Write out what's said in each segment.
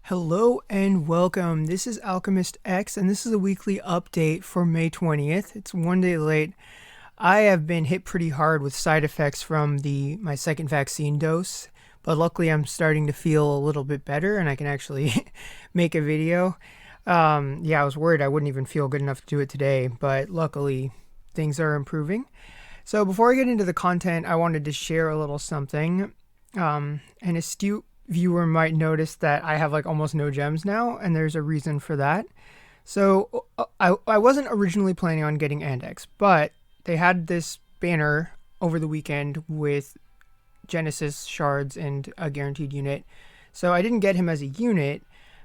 Hello and welcome. This is Alchemist X, and this is a weekly update for May 20th. It's one day late. I have been hit pretty hard with side effects from my second vaccine dose, but luckily I'm starting to feel a little bit better and I can actually make a video. I was worried I wouldn't even feel good enough to do it today, but luckily things are improving. So before I get into the content, I wanted to share a little something. An astute viewer might notice that I have like almost no gems now, and there's a reason for that. So I wasn't originally planning on getting Andex, but they had this banner over the weekend with Genesis shards and a guaranteed unit. So I didn't get him as a unit,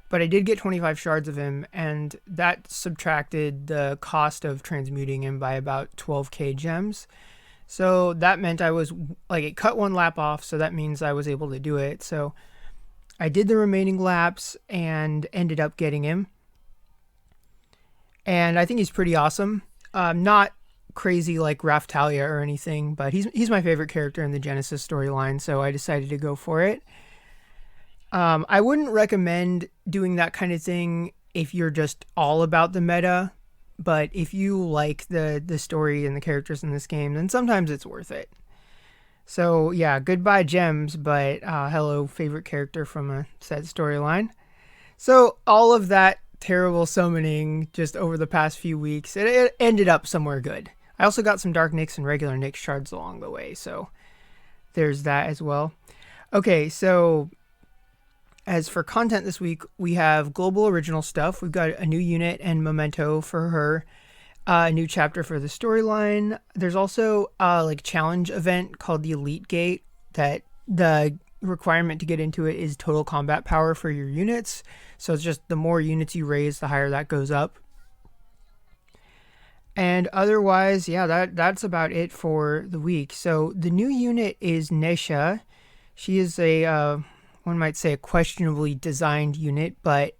but I did get 25 shards of him, and that subtracted the cost of transmuting him by about 12k gems. So that meant it cut one lap off, so that means I was able to do it. So I did the remaining laps and ended up getting him. And I think he's pretty awesome. Not crazy like Raftalia or anything, but he's my favorite character in the Genesis storyline, so I decided to go for it. I wouldn't recommend doing that kind of thing if you're just all about the meta, but if you like the story and the characters in this game, then sometimes it's worth it. So yeah, goodbye gems, but hello favorite character from a set storyline. So all of that terrible summoning just over the past few weeks, it ended up somewhere good. I also got some Dark Nyx and regular Nyx shards along the way, so there's that as well. Okay, so as for content this week, we have global original stuff. We've got a new unit and memento for her. A new chapter for the storyline. There's also a challenge event called the Elite Gate that the requirement to get into it is total combat power for your units. So it's just the more units you raise, the higher that goes up. And otherwise, yeah, that's about it for the week. So the new unit is Nesha. She is one might say a questionably designed unit, but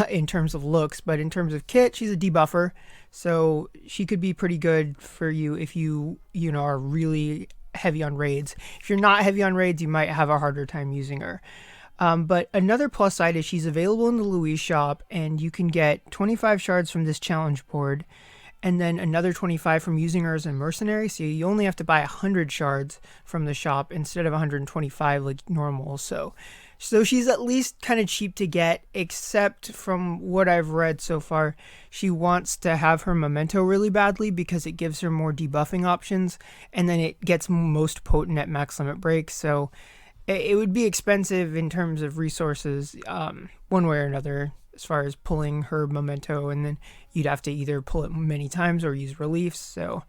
in terms of looks, but in terms of kit, she's a debuffer. So she could be pretty good for you if you are really heavy on raids. If you're not heavy on raids, you might have a harder time using her. But another plus side is she's available in the Louise shop, and you can get 25 shards from this challenge board, and then another 25 from using her as a mercenary. So you only have to buy 100 shards from the shop instead of 125 like normal. So she's at least kind of cheap to get, except from what I've read so far, she wants to have her memento really badly because it gives her more debuffing options, and then it gets most potent at max limit break. So it would be expensive in terms of resources, one way or another, as far as pulling her memento, and then you'd have to either pull it many times or use reliefs. So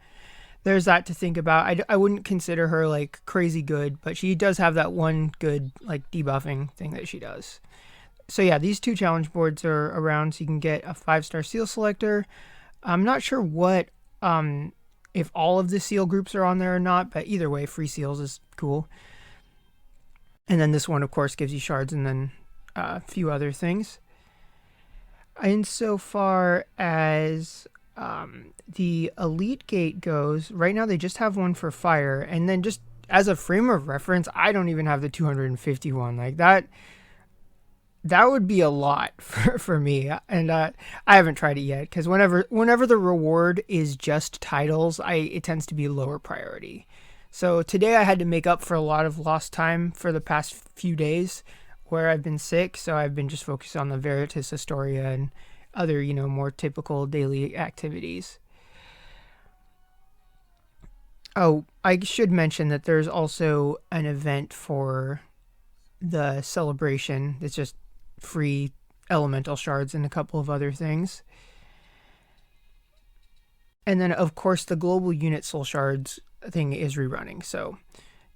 there's that to think about. I wouldn't consider her like crazy good, but she does have that one good like debuffing thing that she does. So yeah, these two challenge boards are around, so you can get a 5-star seal selector. I'm not sure what if all of the seal groups are on there or not, but either way, free seals is cool. And then this one, of course, gives you shards and then a few other things. Insofar as the Elite Gate goes, right now they just have one for fire, and then just as a frame of reference, I don't even have the 251. Like that would be a lot for me, and I haven't tried it yet because whenever the reward is just titles, it tends to be lower priority. So today I had to make up for a lot of lost time for the past few days where I've been sick, so I've been just focused on the Veritas Astoria and other, more typical daily activities. Oh, I should mention that there's also an event for the celebration. It's just free elemental shards and a couple of other things. And then, of course, the global unit soul shards thing is rerunning, so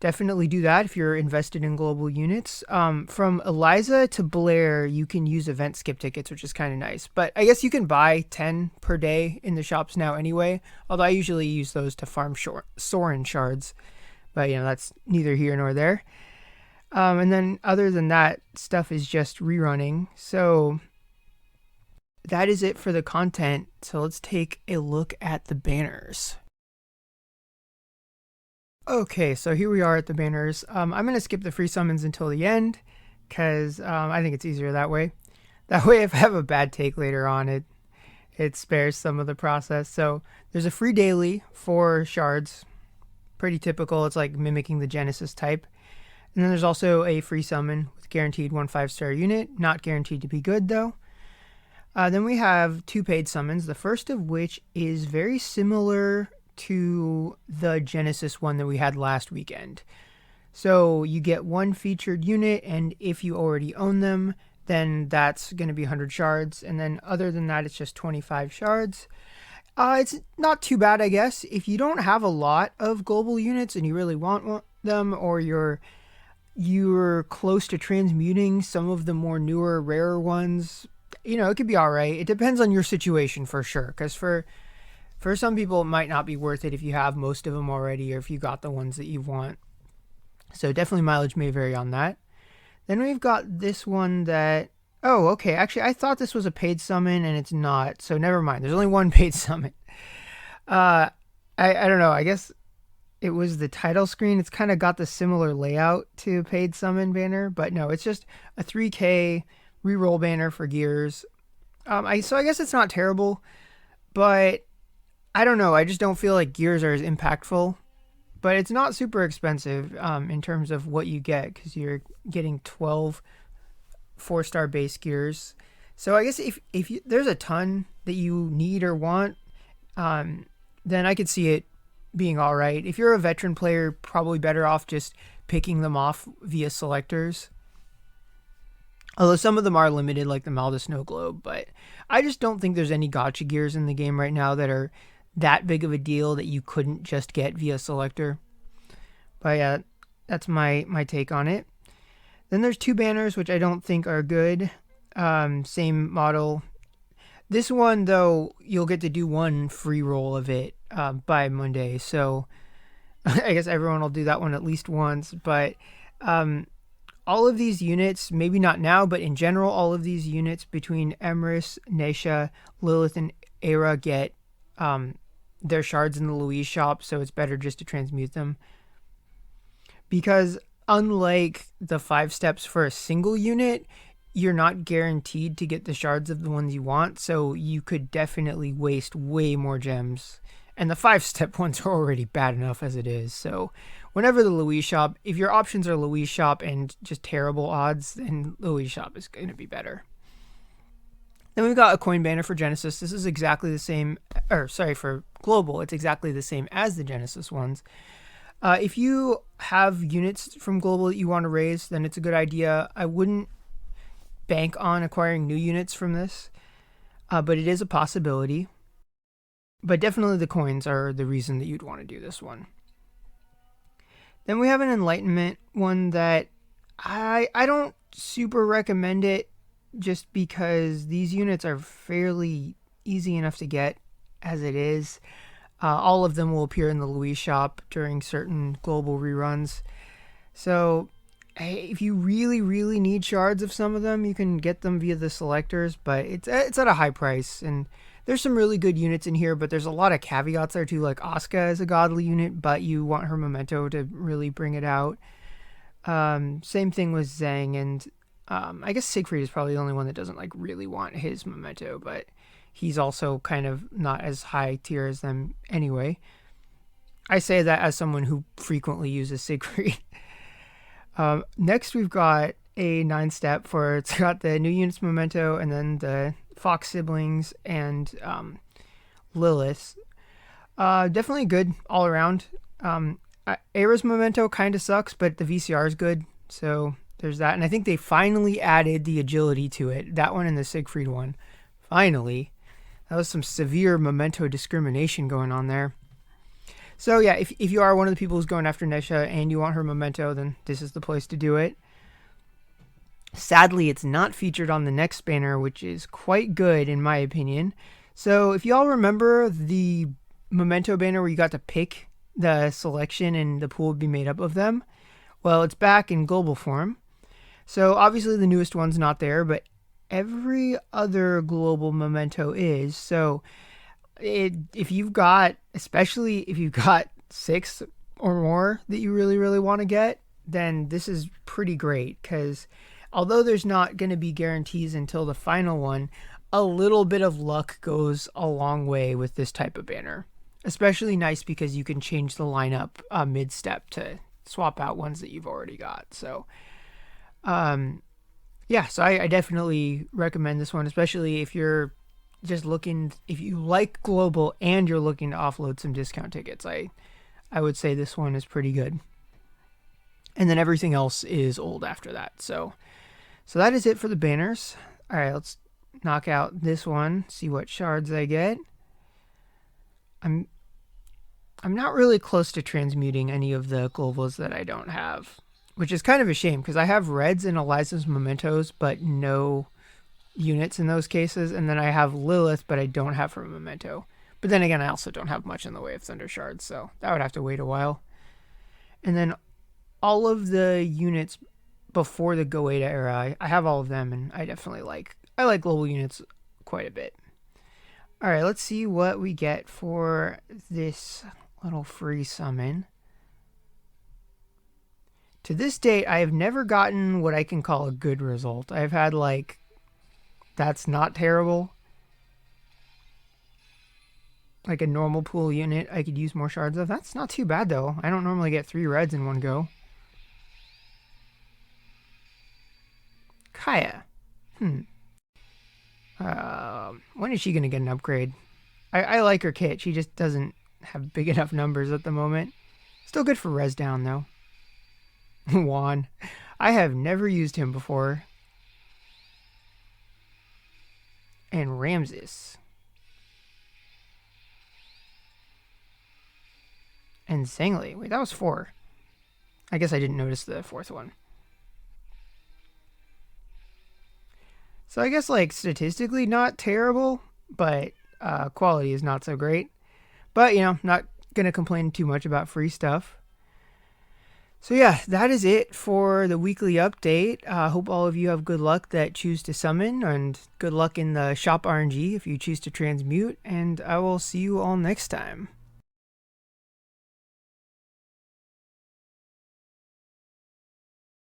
definitely do that if you're invested in global units. From Eliza to Blair, you can use event skip tickets, which is kind of nice. But I guess you can buy 10 per day in the shops now anyway, although I usually use those to farm Soren shards. But, that's neither here nor there. And then other than that, stuff is just rerunning. So that is it for the content. So let's take a look at the banners. Okay, so here we are at the banners. I'm going to skip the free summons until the end because I think it's easier that way. That way, if I have a bad take later on, it spares some of the process. So there's a free daily for shards. Pretty typical. It's like mimicking the Genesis type. And then there's also a free summon with guaranteed 1 5-star unit. Not guaranteed to be good, though. Then we have 2 paid summons, the first of which is very similar to the Genesis one that we had last weekend. So you get 1 featured unit, and if you already own them, then that's going to be 100 shards. And then other than that, it's just 25 shards. It's not too bad, I guess. If you don't have a lot of global units and you really want them, or you're close to transmuting some of the more newer, rarer ones, it could be all right. It depends on your situation for sure. Because for some people, it might not be worth it if you have most of them already or if you got the ones that you want. So definitely mileage may vary on that. Then we've got this one that... Oh, okay. Actually, I thought this was a paid summon and it's not. So never mind. There's only 1 paid summon. I don't know. I guess it was the title screen. It's kind of got the similar layout to paid summon banner. But no, it's just a 3K reroll banner for gears. So I guess it's not terrible. But I don't know. I just don't feel like gears are as impactful. But it's not super expensive in terms of what you get, because you're getting 12 4-star base gears. So I guess if there's a ton that you need or want, then I could see it being all right. If you're a veteran player, probably better off just picking them off via selectors. Although some of them are limited, like the Malda Snow Globe. But I just don't think there's any gacha gears in the game right now that are that big of a deal that you couldn't just get via selector. But yeah, that's my take on it. Then there's 2 banners, which I don't think are good. Same model. This one, though, you'll get to do 1 free roll of it by Monday. So I guess everyone will do that one at least once. But all of these units, maybe not now, but in general, all of these units between Emrys, Nesha, Lilith, and Era get their shards in the Louise shop. So it's better just to transmute them. Because unlike the 5 steps for a single unit, you're not guaranteed to get the shards of the ones you want, so you could definitely waste way more gems. And the 5-step ones are already bad enough as it is, so whenever the Louise shop, if your options are Louise shop and just terrible odds, then Louise shop is going to be better. Then we've got a coin banner for Genesis. This is exactly the same, for Global, it's exactly the same as the Genesis ones. If you have units from Global that you want to raise, then it's a good idea. I wouldn't bank on acquiring new units from this, but it is a possibility. But definitely the coins are the reason that you'd want to do this one. Then we have an Enlightenment one that I don't super recommend it, just because these units are fairly easy enough to get as it is. All of them will appear in the Louise shop during certain global reruns. So if you really, really need shards of some of them, you can get them via the selectors, but it's at a high price. And there's some really good units in here, but there's a lot of caveats there too. Like Asuka is a godly unit, but you want her memento to really bring it out. Same thing with Zhang, and I guess Siegfried is probably the only one that doesn't really want his memento, but he's also kind of not as high tier as them anyway. I say that as someone who frequently uses Siegfried. Next, we've got a 9-step for, it's got the new units memento and then the Fox siblings and Lilith. Definitely good all around. Era's memento kind of sucks, but the VCR is good. So there's that. And I think they finally added the agility to it. That one and the Siegfried one. Finally. That was some severe memento discrimination going on there. So yeah, if you are one of the people who's going after Nesha and you want her memento, then this is the place to do it. Sadly, it's not featured on the next banner, which is quite good in my opinion. So if y'all remember the memento banner where you got to pick the selection and the pool would be made up of them, well, it's back in global form. So obviously the newest one's not there, but every other global memento is. So if you've got, especially if you've got 6 or more that you really, really want to get, then this is pretty great, because although there's not going to be guarantees until the final one, a little bit of luck goes a long way with this type of banner. Especially nice because you can change the lineup mid-step to swap out ones that you've already got. So, yeah, so I definitely recommend this one, especially if you're just looking, if you like global and you're looking to offload some discount tickets. I would say this one is pretty good. And then everything else is old after that. So that is it for the banners. All right, let's knock out this one, see what shards I get. I'm not really close to transmuting any of the globals that I don't have, which is kind of a shame because I have reds and Eliza's mementos, but no units in those cases. And then I have Lilith, but I don't have her memento. But then again, I also don't have much in the way of thunder shards, so that would have to wait a while. And then all of the units before the Goeta era, I have all of them, and I definitely like global units quite a bit. All right, let's see what we get for this little free summon. To this date, I have never gotten what I can call a good result. I've had that's not terrible. Like a normal pool unit I could use more shards of. That's not too bad though. I don't normally get 3 reds in one go. Kaya. When is she going to get an upgrade? I like her kit. She just doesn't have big enough numbers at the moment. Still good for res down, though. Juan. I have never used him before. And Ramses. And Zangli. Wait, that was 4. I guess I didn't notice the 4th one. So I guess, statistically not terrible, but quality is not so great. But, not going to complain too much about free stuff. So yeah, that is it for the weekly update. Hope all of you have good luck that choose to summon, and good luck in the shop RNG if you choose to transmute, and I will see you all next time.